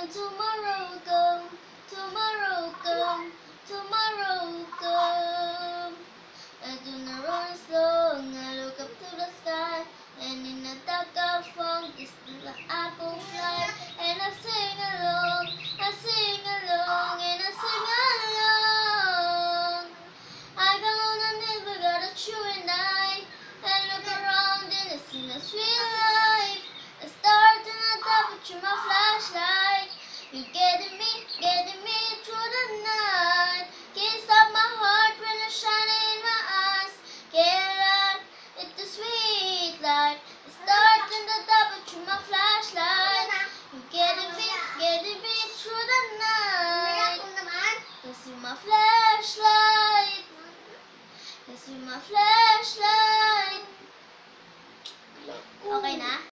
And tomorrow come, tomorrow come, tomorrow come. And on a rolling stone, I look up to the sky, and in a dark of fog, is the apple fly. And I sing along, I sing along, and I sing along. I go on and never got a true and I, and look around and I see the sweet life. I start and I tap it through my flashlight. You getting me through the night. Can't stop my heart when it's shining in my eyes. Can't lie, it's the sweet life. I start and I tap it through my flashlight. You getting me through the night. Cause you're my flashlight. Cause you're my flashlight. Okay na?